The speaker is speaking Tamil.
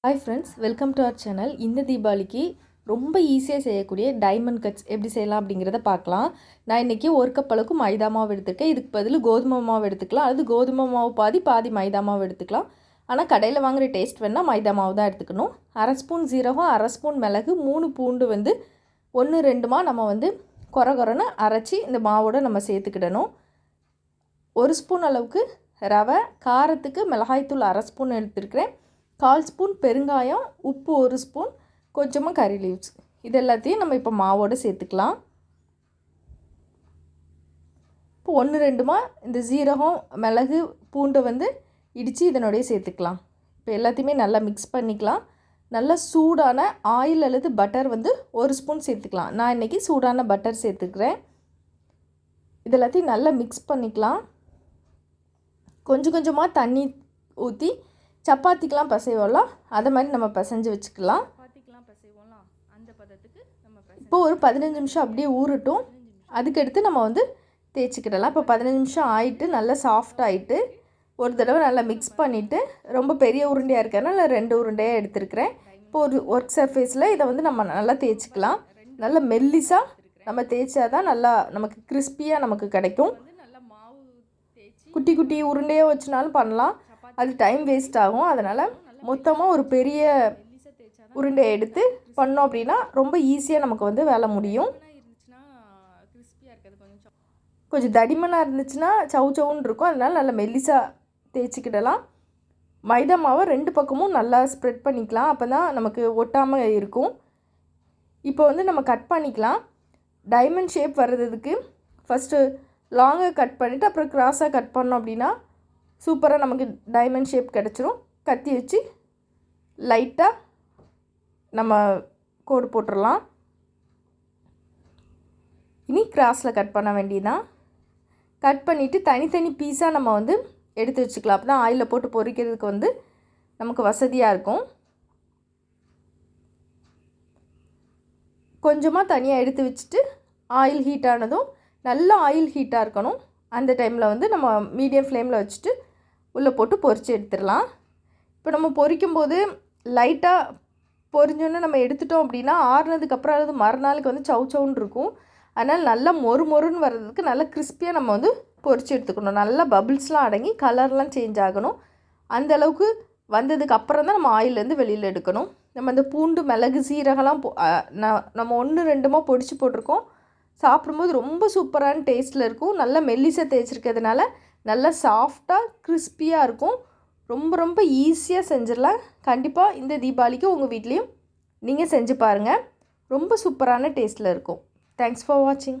Hi friends, welcome to our channel. இந்த தீபாவளிக்கு ரொம்ப ஈஸியாக செய்யக்கூடிய டைமண்ட் கட்ஸ் எப்படி செய்யலாம் அப்படிங்கிறத பார்க்கலாம். நான் இன்றைக்கி ஒரு கப் அளவுக்கு மைதா மாவு எடுத்துருக்கேன். இதுக்கு பதில் கோதுமை மாவு எடுத்துக்கலாம். அது கோதுமை மாவு பாதி மைதா மாவு எடுத்துக்கலாம். ஆனால் கடையில் வாங்குகிற டேஸ்ட் வேணால் மைதா மாவு தான் எடுத்துக்கணும். 1/2 ஸ்பூன் ஜீரகம், 1/2 ஸ்பூன் மிளகு, 3 பூண்டு 1-2 நம்ம கொரன்னு அரைச்சி இந்த மாவோடு நம்ம சேர்த்துக்கிடணும். 1 ஸ்பூன் அளவுக்கு ரவை, காரத்துக்கு மிளகாய்த்தூள் 1/2 ஸ்பூன் எடுத்துருக்கிறேன். 1/4 ஸ்பூன் பெருங்காயம், உப்பு 1 ஸ்பூன், கொஞ்சமாக கறி லீவ்ஸ். இது எல்லாத்தையும் நம்ம இப்போ மாவோடு சேர்த்துக்கலாம். இப்போ 1-2 இந்த ஜீரகம், மிளகு, பூண்டை இடித்து இதனுடைய சேர்த்துக்கலாம். இப்போ எல்லாத்தையுமே நல்லா மிக்ஸ் பண்ணிக்கலாம். நல்லா சூடான ஆயில் அல்லது பட்டர் 1 ஸ்பூன் சேர்த்துக்கலாம். நான் இன்றைக்கி சூடான பட்டர் சேர்த்துக்கிறேன். இது எல்லாத்தையும் நல்லா மிக்ஸ் பண்ணிக்கலாம். கொஞ்சமாக தண்ணி ஊற்றி சப்பாத்திக்கெலாம் பசைவோம்லாம் அதை மாதிரி நம்ம பசைஞ்சு வச்சுக்கலாம். அந்த பதத்துக்கு நம்ம இப்போ ஒரு 15 நிமிஷம் அப்படியே ஊறட்டும். அதுக்கடுத்து நம்ம தேய்ச்சிக்கிடலாம். இப்போ 15 நிமிஷம் ஆகிட்டு நல்லா சாஃப்ட் ஆகிட்டு ஒரு தடவை நல்லா மிக்ஸ் பண்ணிவிட்டு, ரொம்ப பெரிய உருண்டையாக இருக்கிறதுனால 2 உருண்டையாக எடுத்துருக்கிறேன். இப்போ ஒரு ஒர்க் சர்ஃபேஸில் இதை நம்ம நல்லா தேய்ச்சிக்கலாம். நல்லா மெல்லிஸாக நம்ம தேய்ச்சா தான் நல்லா நமக்கு கிறிஸ்பியாக நமக்கு கிடைக்கும். குட்டி குட்டி உருண்டையாக வச்சுனாலும் பண்ணலாம், அது டைம் வேஸ்ட் ஆகும். அதனால் மொத்தமாக ஒரு பெரிய உருண்டை எடுத்து பண்ணோம் அப்படின்னா ரொம்ப ஈஸியாக நமக்கு வேலை முடியும். கொஞ்சம் தடிமனாக இருந்துச்சுன்னா சவுன்னு இருக்கும். அதனால் நல்லா மெல்லிசாக தேய்ச்சிக்கிடலாம். மைதா மாவை 2 பக்கமும் நல்லா ஸ்ப்ரெட் பண்ணிக்கலாம். அப்போ தான் நமக்கு ஒட்டாமல் இருக்கும். இப்போ நம்ம கட் பண்ணிக்கலாம். டைமண்ட் ஷேப் வர்றதுக்கு ஃபஸ்ட்டு லாங்காக கட் பண்ணிவிட்டு அப்புறம் கிராஸாக கட் பண்ணோம் அப்படின்னா சூப்பராக நமக்கு டைமண்ட் ஷேப் கிடச்சிரும். கத்தி வச்சு லைட்டாக நம்ம கோடு போட்டுடலாம். இனி கிராஸில் கட் பண்ண வேண்டியதான். கட் பண்ணிவிட்டு தனித்தனி பீஸாக நம்ம எடுத்து வச்சுக்கலாம். அப்போ தான் ஆயிலில் போட்டு பொரிக்கிறதுக்கு நமக்கு வசதியாக இருக்கும். கொஞ்சமாக தனியாக எடுத்து வச்சுட்டு ஆயில் ஹீட் ஆனதும் நல்லா ஆயில் ஹீட்டாக இருக்கணும். அந்த டைமில் நம்ம மீடியம் ஃப்ளேமில் வச்சுட்டு உள்ளே போட்டு பொரித்து எடுத்துடலாம். இப்போ நம்ம பொரிக்கும்போது லைட்டாக பொரிஞ்சோன்னே நம்ம எடுத்துட்டோம் அப்படின்னா ஆறுனதுக்கப்புறம் அது மறுநாளுக்கு சவுன்னு இருக்கும். அதனால் நல்லா மொறுன்னு வர்றதுக்கு நல்லா கிறிஸ்பியாக நம்ம பொரித்து எடுத்துக்கணும். நல்லா பபிள்ஸ்லாம் அடங்கி கலர்லாம் சேஞ்ச் ஆகணும். அந்தளவுக்கு வந்ததுக்கு அப்புறம் தான் நம்ம ஆயிலேருந்து வெளியில் எடுக்கணும். நம்ம அந்த பூண்டு, மிளகு, சீரகம்லாம் நம்ம 1-2 பொடிச்சு போட்டிருக்கோம். சாப்பிடும்போது ரொம்ப சூப்பரான டேஸ்ட்டில் இருக்கும். நல்லா மெல்லிசாக தேய்ச்சிருக்கிறதுனால நல்லா சாஃப்டாக கிறிஸ்பியாக இருக்கும். ரொம்ப ஈஸியாக செஞ்சிடலாம். கண்டிப்பாக இந்த தீபாவளிக்கு உங்கள் வீட்லேயும் நீங்கள் செஞ்சு பாருங்கள். ரொம்ப சூப்பரான டேஸ்ட்டில் இருக்கும். தேங்க்ஸ் ஃபார் வாட்சிங்.